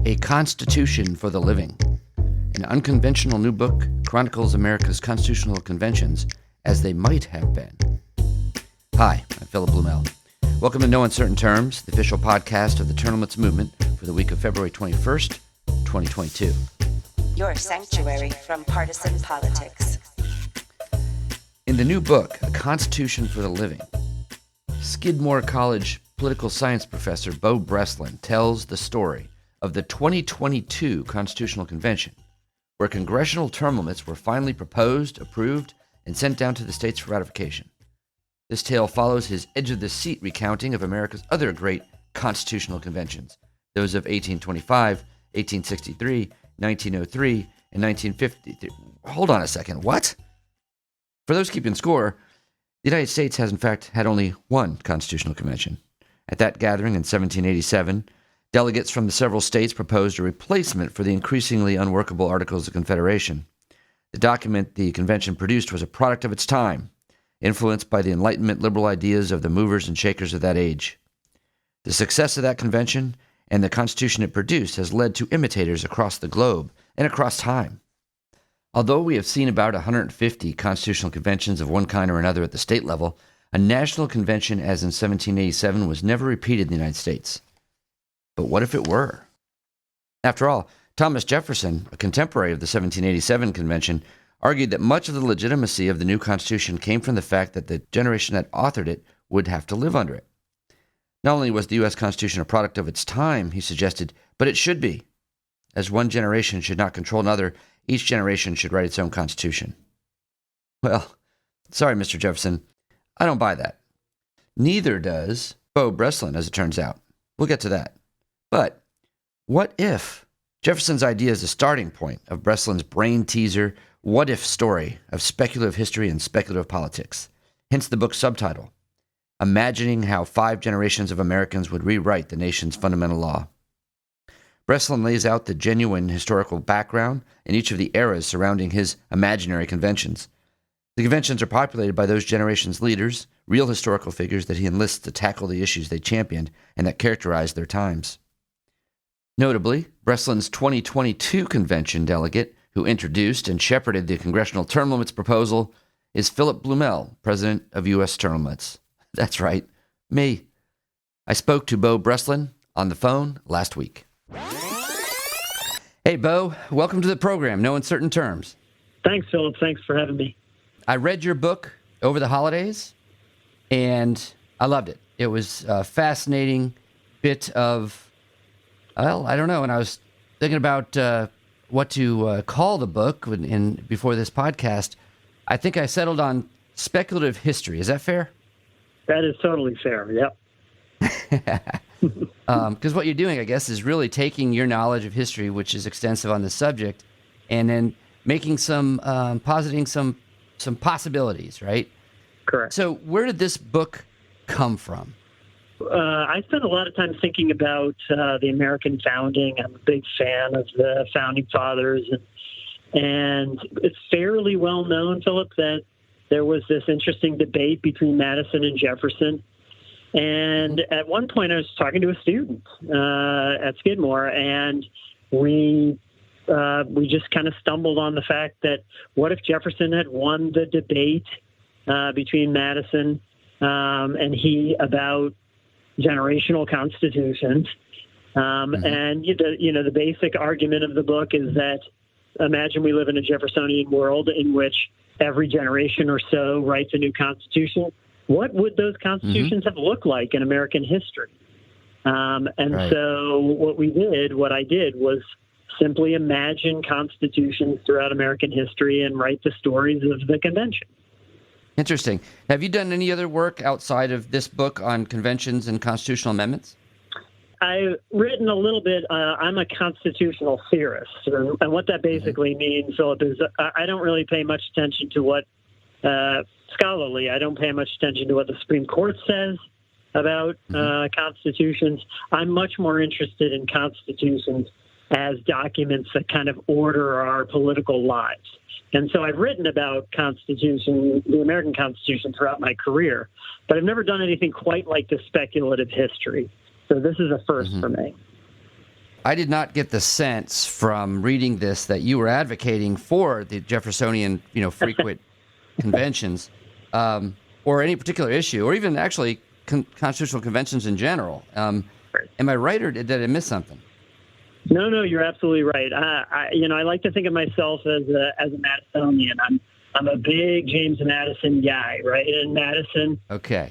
A Constitution for the Living. An unconventional new book chronicles America's constitutional conventions as they might have been. Hi, I'm Philip Blumel. Welcome to No Uncertain Terms, the official podcast of the Tournaments movement for the week of February 21st, 2022. Your sanctuary from partisan politics. In the new book, A Constitution for the Living, Skidmore College political science professor Beau Breslin tells the story of the 2022 Constitutional Convention, where congressional term limits were finally proposed, approved, and sent down to the states for ratification. This tale follows his edge-of-the-seat recounting of America's other great constitutional conventions, those of 1825, 1863, 1903, and 1953. Hold on a second, what? For those keeping score, the United States has in fact had only one constitutional convention. At that gathering in 1787, delegates from the several states proposed a replacement for the increasingly unworkable Articles of Confederation. The document the convention produced was a product of its time, influenced by the Enlightenment liberal ideas of the movers and shakers of that age. The success of that convention and the Constitution it produced has led to imitators across the globe and across time. Although we have seen about 150 constitutional conventions of one kind or another at the state level, a national convention as in 1787 was never repeated in the United States. But what if it were? After all, Thomas Jefferson, a contemporary of the 1787 convention, argued that much of the legitimacy of the new Constitution came from the fact that the generation that authored it would have to live under it. Not only was the U.S. Constitution a product of its time, he suggested, but it should be. As one generation should not control another, each generation should write its own Constitution. Well, sorry, Mr. Jefferson, I don't buy that. Neither does Beau Breslin, as it turns out. We'll get to that. But what if Jefferson's idea is the starting point of Breslin's brain teaser, what-if story of speculative history and speculative politics? Hence the book's subtitle, Imagining How 5 Generations of Americans Would Rewrite the Nation's Fundamental Law. Breslin lays out the genuine historical background in each of the eras surrounding his imaginary conventions. The conventions are populated by those generations' leaders, real historical figures that he enlists to tackle the issues they championed and that characterized their times. Notably, Breslin's 2022 convention delegate, who introduced and shepherded the congressional term limits proposal, is Philip Blumel, president of U.S. Term Limits. That's right, me. I spoke to Beau Breslin on the phone last week. Hey, Beau, welcome to the program, No Uncertain Terms. Thanks, Philip. Thanks for having me. I read your book over the holidays, and I loved it. It was a fascinating bit of, well, I don't know. And I was thinking about what to call the book before this podcast. I think I settled on speculative history. Is that fair? That is totally fair. Yep. Because what you're doing, I guess, is really taking your knowledge of history, which is extensive on this subject, and then making positing some possibilities, right? Correct. So where did this book come from? I spent a lot of time thinking about the American founding. I'm a big fan of the founding fathers, and it's fairly well known, Philip, that there was this interesting debate between Madison and Jefferson. And at one point, I was talking to a student at Skidmore, and we just kind of stumbled on the fact that what if Jefferson had won the debate between Madison and he about generational constitutions. And the basic argument of the book is that imagine we live in a Jeffersonian world in which every generation or so writes a new constitution. What would those constitutions have looked like in American history? Right. So what I did was simply imagine constitutions throughout American history and write the stories of the convention. Interesting. Have you done any other work outside of this book on conventions and constitutional amendments? I've written a little bit. I'm a constitutional theorist. And what that basically means, Philip, is I don't really pay much attention to what scholarly. I don't pay much attention to what the Supreme Court says about constitutions. I'm much more interested in constitutions as documents that kind of order our political lives. And so I've written about Constitution, the American Constitution, throughout my career, but I've never done anything quite like the speculative history. So this is a first for me. I did not get the sense from reading this that you were advocating for the Jeffersonian, frequent conventions, or any particular issue, or even actually constitutional conventions in general. Am I right, or did I miss something? No, you're absolutely right. I like to think of myself as a Madisonian. I'm a big James Madison guy, right? And Madison,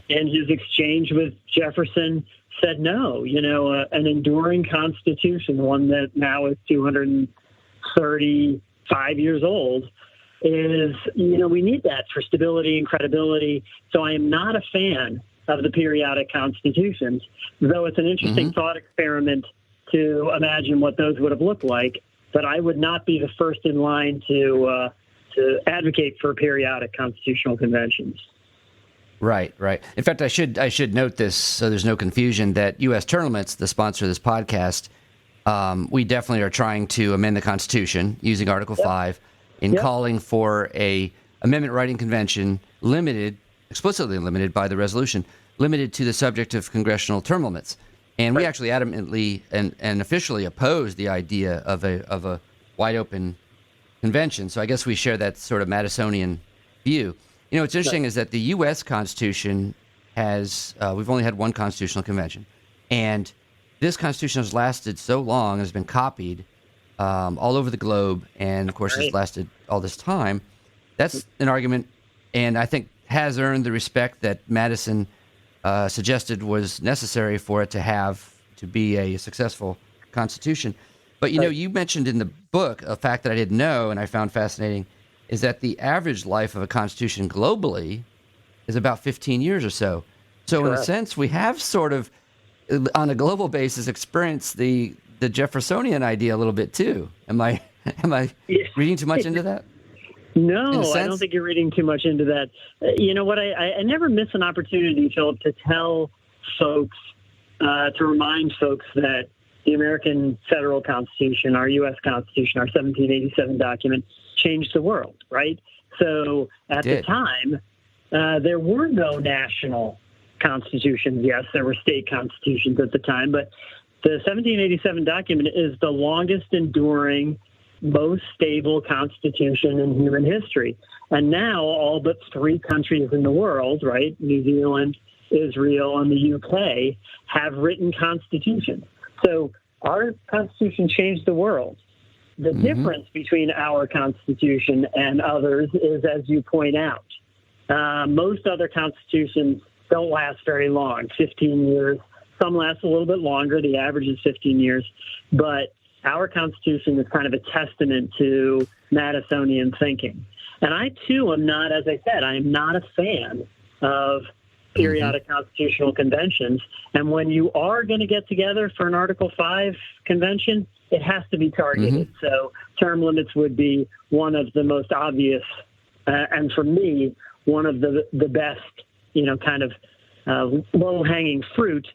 in his exchange with Jefferson, said no. An enduring Constitution, one that now is 235 years old, is, we need that for stability and credibility. So I am not a fan of the periodic constitutions, though it's an interesting thought experiment to imagine what those would have looked like. But I would not be the first in line to advocate for periodic constitutional conventions. Right. In fact, I should note this so there's no confusion that U.S. Tournaments, the sponsor of this podcast, we definitely are trying to amend the Constitution using Article 5 in calling for a amendment writing convention explicitly limited by the resolution, limited to the subject of congressional term limits. And we actually adamantly and officially oppose the idea of a wide open convention. So I guess we share that sort of Madisonian view. What's interesting is that the U.S. Constitution we've only had one constitutional convention. And this Constitution has lasted so long, has been copied all over the globe, and, of course, has lasted all this time. That's an argument, and I think has earned the respect that Madison suggested was necessary for it to be a successful Constitution. But, you mentioned in the book a fact that I didn't know and I found fascinating, is that the average life of a Constitution globally is about 15 years or so. So in a sense, we have sort of, on a global basis, experienced the Jeffersonian idea a little bit too. Am I reading too much into that? No, I don't think you're reading too much into that. You know what? I never miss an opportunity, Philip, to tell folks, to remind folks that the American Federal Constitution, our U.S. Constitution, our 1787 document, changed the world, right? So at the time, there were no national constitutions. Yes, there were state constitutions at the time, but the 1787 document is the longest enduring, most stable constitution in human history. And now all but 3 countries in the world, right, New Zealand, Israel, and the UK, have written constitutions. So our Constitution changed the world. The difference between our Constitution and others is, as you point out, most other constitutions don't last very long, 15 years. Some last a little bit longer. The average is 15 years. But our Constitution is kind of a testament to Madisonian thinking. And I, too, am not, as I said, I am not a fan of periodic constitutional conventions. And when you are going to get together for an Article 5 convention, it has to be targeted. So term limits would be one of the most obvious, and for me, one of the best, kind of low-hanging fruit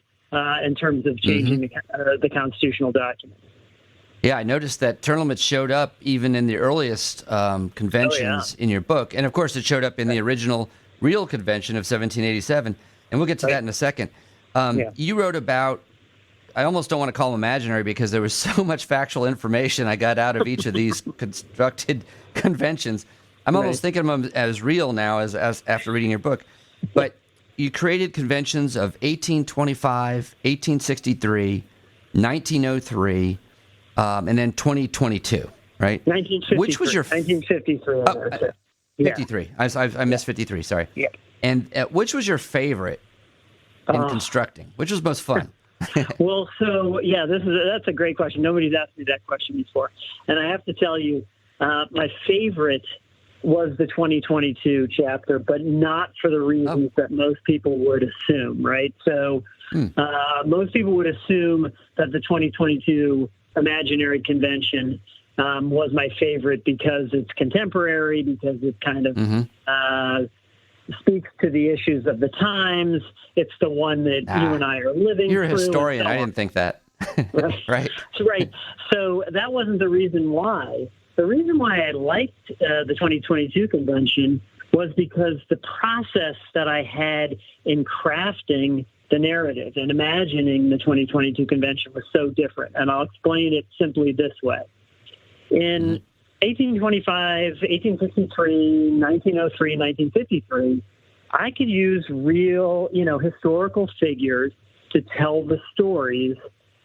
in terms of changing the constitutional document. Yeah, I noticed that term limits showed up even in the earliest conventions in your book. And, of course, it showed up in the original real convention of 1787. And we'll get to that in a second. You wrote about, I almost don't want to call them imaginary because there was so much factual information I got out of each of these constructed conventions. I'm almost thinking of them as real now as after reading your book. But you created conventions of 1825, 1863, 1903, and then 2022, right? 1953. Which was your 1953? 53. I missed 53. Sorry. Yeah. And which was your favorite in constructing? Which was most fun? Well, so that's a great question. Nobody's asked me that question before, and I have to tell you, my favorite was the 2022 chapter, but not for the reasons that most people would assume. Right. So most people would assume that the 2022 imaginary convention was my favorite because it's contemporary, because it kind of speaks to the issues of the times. It's the one that you and I are living through. You're a historian. I didn't think that. Right. Right. So that wasn't the reason why. The reason why I liked the 2022 convention was because the process that I had in crafting the narrative and imagining the 2022 convention was so different. And I'll explain it simply this way. In 1825, 1853, 1903, 1953, I could use real, historical figures to tell the stories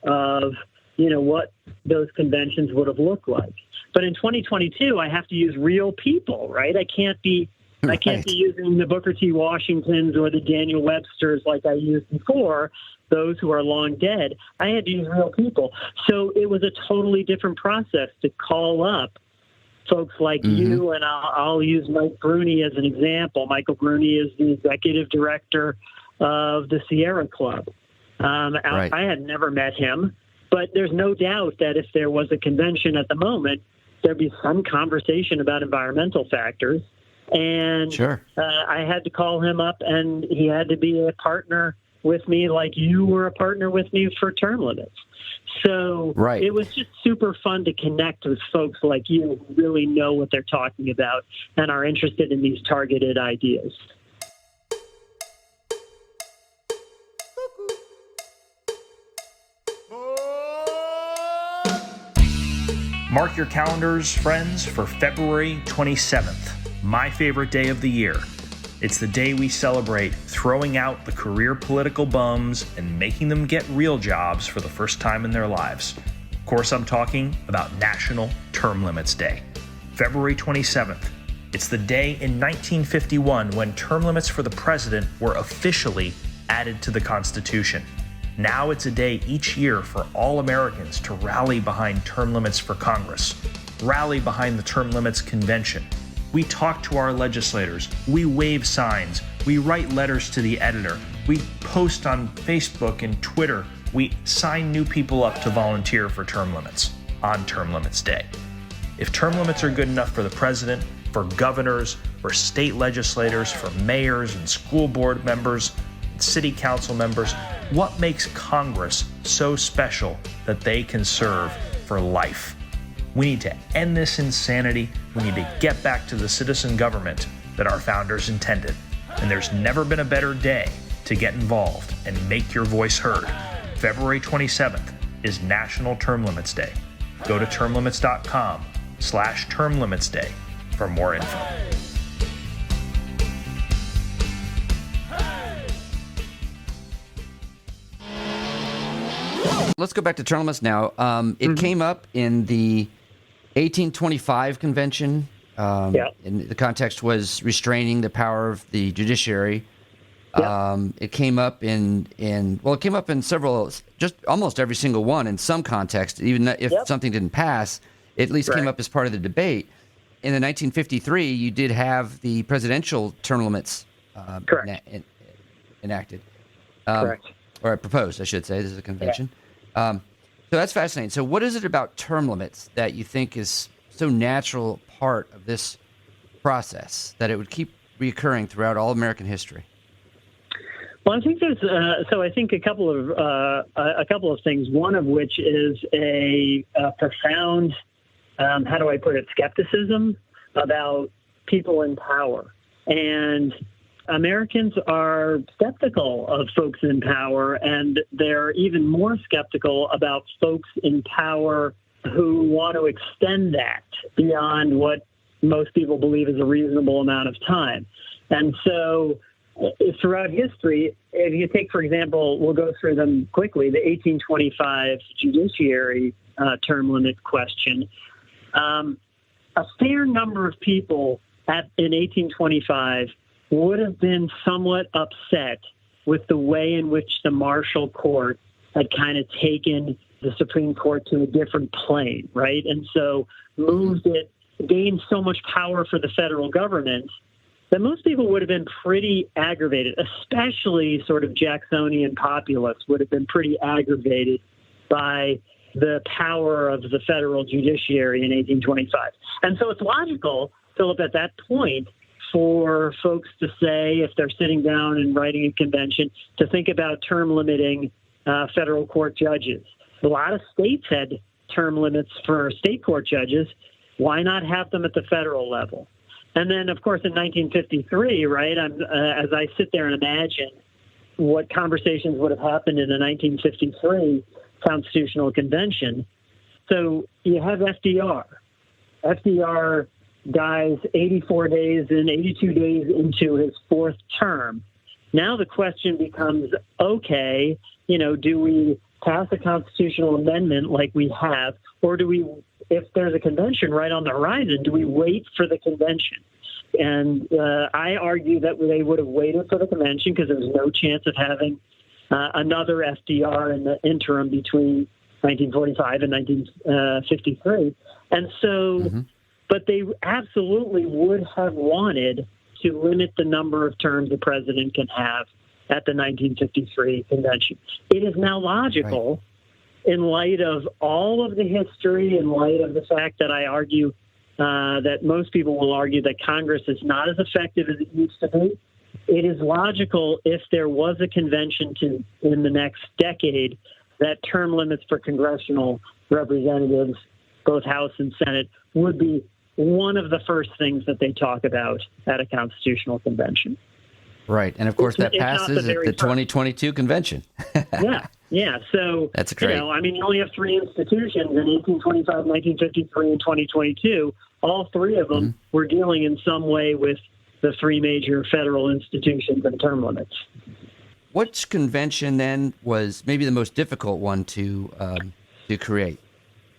of, what those conventions would have looked like. But in 2022, I have to use real people, right? I can't be using the Booker T. Washingtons or the Daniel Websters like I used before, those who are long dead. I had to use real people. So it was a totally different process to call up folks like you, and I'll use Mike Bruni as an example. Michael Bruni is the executive director of the Sierra Club. Right. I had never met him, but there's no doubt that if there was a convention at the moment, there'd be some conversation about environmental factors. And sure. I had to call him up, and he had to be a partner with me like you were a partner with me for term limits. So right. It was just super fun to connect with folks like you who really know what they're talking about and are interested in these targeted ideas. Mark your calendars, friends, for February 27th, my favorite day of the year. It's the day we celebrate throwing out the career political bums and making them get real jobs for the first time in their lives. Of course, I'm talking about National Term Limits Day. February 27th. It's the day in 1951 when term limits for the president were officially added to the Constitution. Now it's a day each year for all Americans to rally behind term limits for Congress, rally behind the Term Limits Convention. We talk to our legislators, we wave signs, we write letters to the editor, we post on Facebook and Twitter, we sign new people up to volunteer for term limits on Term Limits Day. If term limits are good enough for the president, for governors, for state legislators, for mayors and school board members, and city council members, what makes Congress so special that they can serve for life? We need to end this insanity. We need to get back to the citizen government that our founders intended. And there's never been a better day to get involved and make your voice heard. February 27th is National Term Limits Day. Go to termlimits.com/Term Limits Day for more info. Let's go back to term limits now. It came up in the 1825 convention. And the context was restraining the power of the judiciary. It came up in several, just almost every single one in some context. Even if something didn't pass, it at least came up as part of the debate. In the 1953, you did have the presidential term limits enacted. Correct. Or proposed, I should say. This is a convention. So that's fascinating. So what is it about term limits that you think is so natural part of this process that it would keep reoccurring throughout all American history? Well, I think there's I think a couple of things. One of which is a profound, how do I put it, skepticism about people in power. And Americans are skeptical of folks in power, and they're even more skeptical about folks in power who want to extend that beyond what most people believe is a reasonable amount of time. And so throughout history, if you take, for example, we'll go through them quickly, the 1825 judiciary term limit question, a fair number of people in 1825 would have been somewhat upset with the way in which the Marshall Court had kind of taken the Supreme Court to a different plane, right? And so gained so much power for the federal government that most people would have been pretty aggravated, especially sort of Jacksonian populists would have been pretty aggravated by the power of the federal judiciary in 1825. And so it's logical, Philip, at that point, for folks to say, if they're sitting down and writing a convention, to think about term limiting federal court judges. A lot of states had term limits for state court judges. Why not have them at the federal level? And then, of course, in 1953, right, as I sit there and imagine what conversations would have happened in the 1953 Constitutional Convention. So you have FDR. FDR dies 82 days into his fourth term. Now the question becomes, okay, do we pass a constitutional amendment like we have, or do we, if there's a convention right on the horizon, do we wait for the convention? And I argue that they would have waited for the convention because there was no chance of having another FDR in the interim between 1945 and 1953. And so, but they absolutely would have wanted to limit the number of terms the president can have at the 1953 convention. It is now logical, in light of all of the history, in light of the fact that I argue that most people will argue that Congress is not as effective as it used to be. It is logical, if there was a convention in the next decade, that term limits for congressional representatives, both House and Senate, would be one of the first things that they talk about at a constitutional convention. Right. And of course, that passes at the 2022 convention. Yeah. So, that's great. You only have three institutions in 1825, 1953, and 2022. All three of them were dealing in some way with the three major federal institutions and term limits. Which convention then was maybe the most difficult one to create?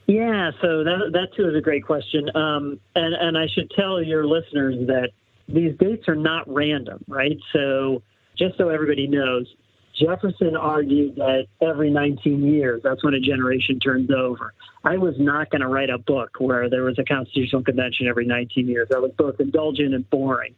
Yeah, so that too is a great question. And I should tell your listeners that these dates are not random, right? So just so everybody knows, Jefferson argued that every 19 years, that's when a generation turns over. I was not going to write a book where there was a constitutional convention every 19 years. That was both indulgent and boring.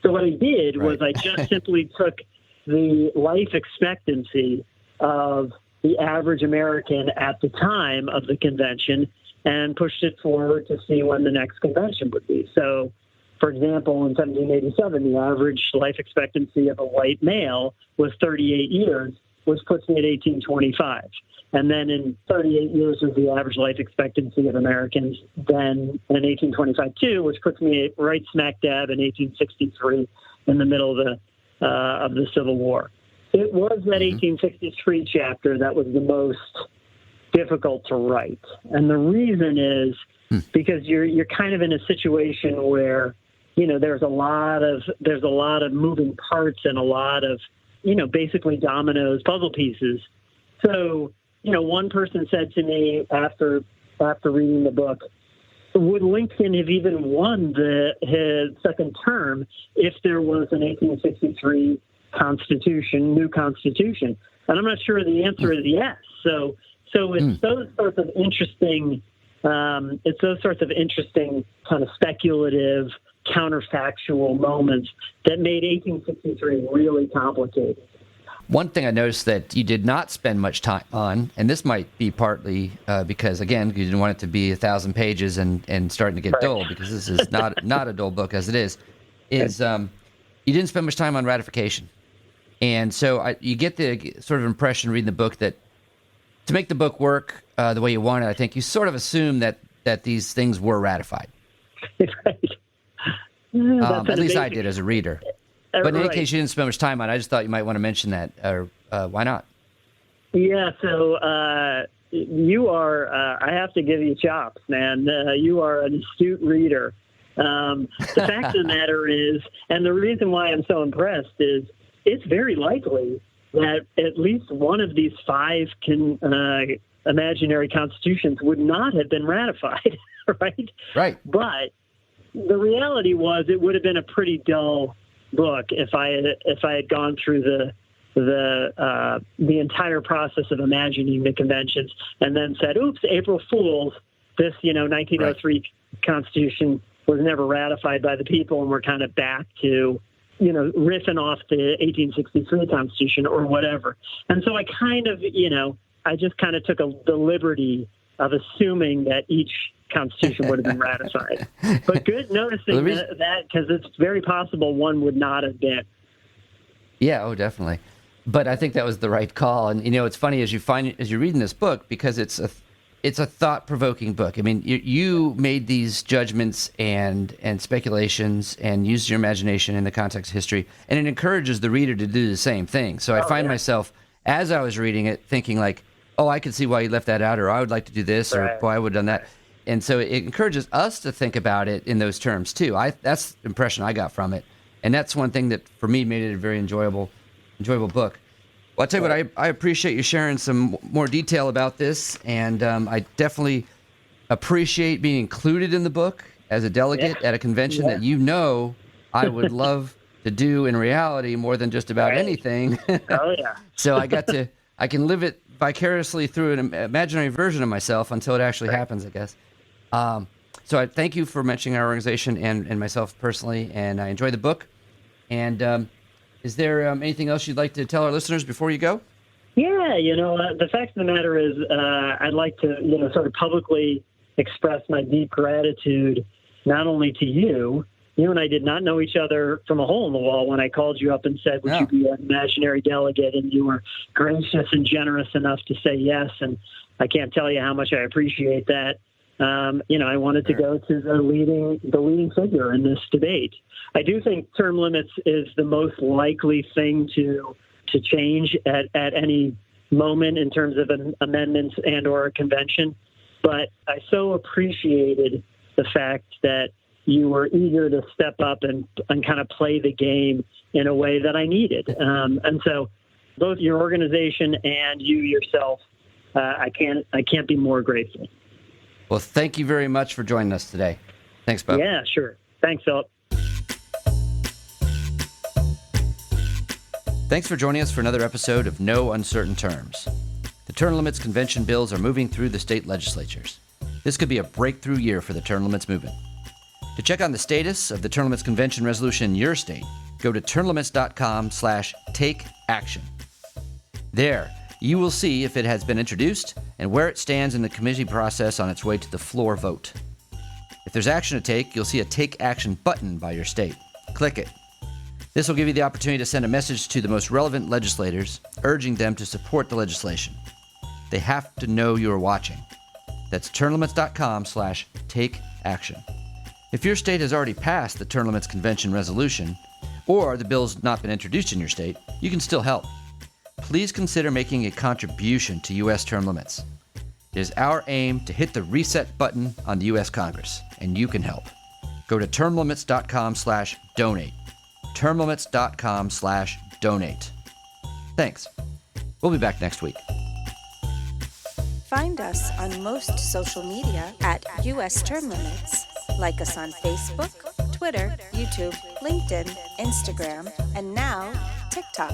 So what I did was I just simply took the life expectancy of the average American at the time of the convention and pushed it forward to see when the next convention would be. So, for example, in 1787, the average life expectancy of a white male was 38 years, which puts me at 1825. And then in 38 years was the average life expectancy of Americans then in 1825 too, which puts me right smack dab in 1863 in the middle of the Civil War. It was that 1863 chapter that was the most difficult to write. And the reason is because you're kind of in a situation where, there's a lot of moving parts and a lot of, basically dominoes, puzzle pieces. So, one person said to me after reading the book, would Lincoln have even won his second term if there was an 1863 new constitution? And I'm not sure the answer is yes. So it's those sorts of interesting, kind of speculative, counterfactual moments that made 1863 really complicated. One thing I noticed that you did not spend much time on, and this might be partly because, again, you didn't want it to be 1,000 pages and starting to get dull, because this is not a dull book as it is you didn't spend much time on ratification. And so you get the sort of impression reading the book that to make the book work the way you want it, I think you sort of assume that these things were ratified. Right. At least I did as a reader. But in any case, you didn't spend much time on it. I just thought you might want to mention that. Or why not? Yeah, so you are, I have to give you chops, man. You are an astute reader. The fact of the matter is, and the reason why I'm so impressed is, it's very likely that at least one of these five imaginary constitutions would not have been ratified, right? Right. But the reality was it would have been a pretty dull book if I had gone through the entire process of imagining the conventions and then said, "Oops, April Fools! This 1903 Constitution was never ratified by the people, and we're kind of back to riffing off the 1863 Constitution or whatever." And so I kind of I just kind of took the liberty of assuming that each Constitution would have been ratified. But good noticing that because it's very possible one would not have been. Yeah, oh, definitely. But I think that was the right call. And, it's funny as you're reading this book, because it's it's a thought-provoking book. I mean, you made these judgments and speculations and used your imagination in the context of history, and it encourages the reader to do the same thing. So I find myself, as I was reading it, thinking like, oh, I can see why you left that out, or I would like to do this, or boy, I would have done that. And so it encourages us to think about it in those terms, too. That's the impression I got from it. And that's one thing that, for me, made it a very enjoyable book. Well, I'll tell you what, I appreciate you sharing some more detail about this, and I definitely appreciate being included in the book as a delegate at a convention that I would love to do in reality more than just about anything. Oh, yeah. So I can live it vicariously through an imaginary version of myself until it actually happens, I guess. So I thank you for mentioning our organization and myself personally, and I enjoy the book. And is there anything else you'd like to tell our listeners before you go? Yeah, the fact of the matter is I'd like to, sort of publicly express my deep gratitude not only to you. You and I did not know each other from a hole in the wall when I called you up and said, would you be an imaginary delegate? And you were gracious and generous enough to say yes. And I can't tell you how much I appreciate that. I wanted to go to the leading figure in this debate. I do think term limits is the most likely thing to change at any moment in terms of amendments and or a convention. But I so appreciated the fact that you were eager to step up and kind of play the game in a way that I needed. And so both your organization and you yourself, I can't be more grateful. Well, thank you very much for joining us today. Thanks, Beau. Yeah, sure. Thanks, Philip. Thanks for joining us for another episode of No Uncertain Terms. The term limits convention bills are moving through the state legislatures. This could be a breakthrough year for the term limits movement. To check on the status of the term limits convention resolution in your state, go to termlimits.com/takeaction. There, you will see if it has been introduced and where it stands in the committee process on its way to the floor vote. If there's action to take, you'll see a Take Action button by your state. Click it. This will give you the opportunity to send a message to the most relevant legislators, urging them to support the legislation. They have to know you are watching. That's termlimits.com/takeaction. If your state has already passed the term limits convention resolution, or the bill's not been introduced in your state, you can still help. Please consider making a contribution to U.S. term limits. It is our aim to hit the reset button on the U.S. Congress, and you can help. Go to termlimits.com/donate. termlimits.com/donate. Thanks. We'll be back next week. Find us on most social media at U.S. Term Limits. Like us on Facebook, Twitter, YouTube, LinkedIn, Instagram, and now TikTok.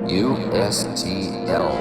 USTL.